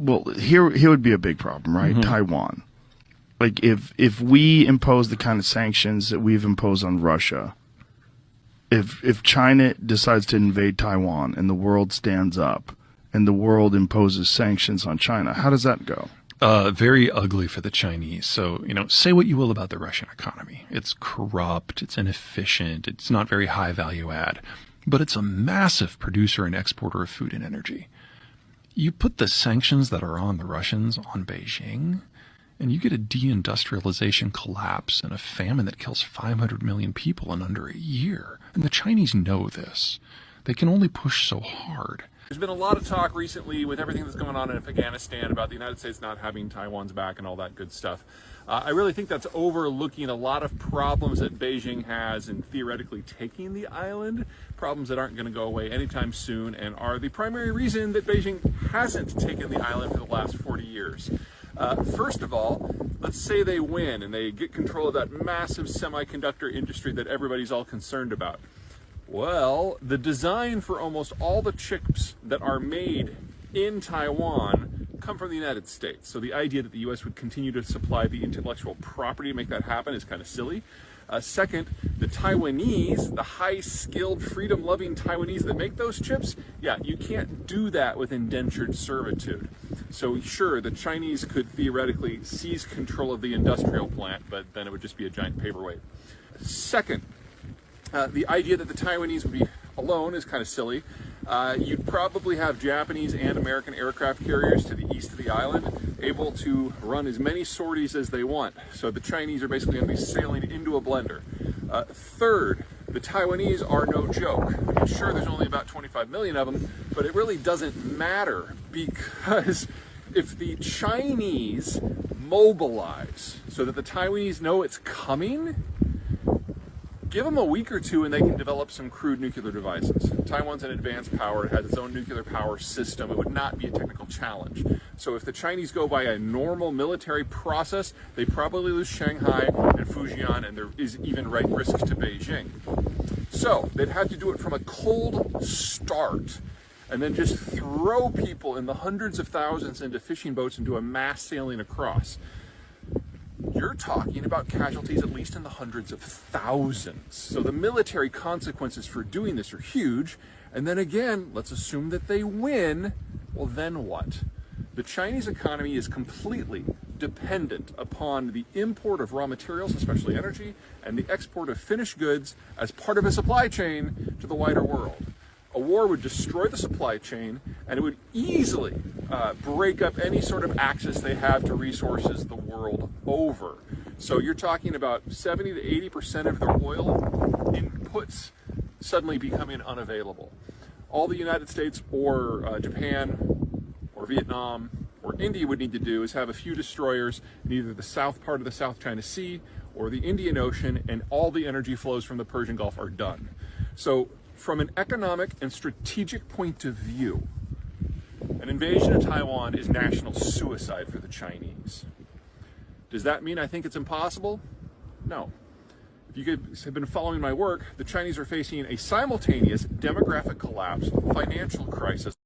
Well, here would be a big problem, right? Mm-hmm. Taiwan. Like if we impose the kind of sanctions that we've imposed on Russia, if China decides to invade Taiwan and the world stands up and the world imposes sanctions on China, how does that go? Very ugly for the Chinese. So, say what you will about the Russian economy. It's corrupt, it's inefficient, it's not very high value add, but it's a massive producer and exporter of food and energy. You put the sanctions that are on the Russians on Beijing, and you get a deindustrialization collapse and a famine that kills 500 million people in under a year. And the Chinese know this. They can only push so hard. There's been a lot of talk recently with everything that's going on in Afghanistan about the United States not having Taiwan's back and all that good stuff. I really think that's overlooking a lot of problems that Beijing has in theoretically taking the island, problems that aren't going to go away anytime soon and are the primary reason that Beijing hasn't taken the island for the last 40 years. First of all, let's say they win and they get control of that massive semiconductor industry that everybody's all concerned about. Well, the design for almost all the chips that are made in Taiwan come from the United States. So the idea that the U.S. would continue to supply the intellectual property to make that happen is kind of silly. Second, the Taiwanese, the high-skilled, freedom-loving Taiwanese that make those chips, yeah, you can't do that with indentured servitude. So sure, the Chinese could theoretically seize control of the industrial plant, but then it would just be a giant paperweight. Second, the idea that the Taiwanese would be alone is kind of silly. You'd probably have Japanese and American aircraft carriers to the east of the island, able to run as many sorties as they want. So the Chinese are basically going to be sailing into a blender. Third, the Taiwanese are no joke. I mean, sure, there's only about 25 million of them, but it really doesn't matter, because if the Chinese mobilize so that the Taiwanese know it's coming, give them a week or two and they can develop some crude nuclear devices. Taiwan's an advanced power. It has its own nuclear power system. It would not be a technical challenge. So if the Chinese go by a normal military process, they probably lose Shanghai and Fujian, and there is even risks to Beijing. So they'd have to do it from a cold start and then just throw people in the hundreds of thousands into fishing boats and do a mass sailing across. You're talking about casualties at least in the hundreds of thousands. So the military consequences for doing this are huge. And then again, let's assume that they win. Well, then what? The Chinese economy is completely dependent upon the import of raw materials, especially energy, and the export of finished goods as part of a supply chain to the wider world. A war would destroy the supply chain, and it would easily break up any sort of access they have to resources the world over. So you're talking about 70 to 80% of their oil inputs suddenly becoming unavailable. All the United States or Japan or Vietnam or India would need to do is have a few destroyers in either the south part of the South China Sea or the Indian Ocean, and all the energy flows from the Persian Gulf are done. So from an economic and strategic point of view, an invasion of Taiwan is national suicide for the Chinese. Does that mean I think it's impossible? No. If you have been following my work, the Chinese are facing a simultaneous demographic collapse, financial crisis,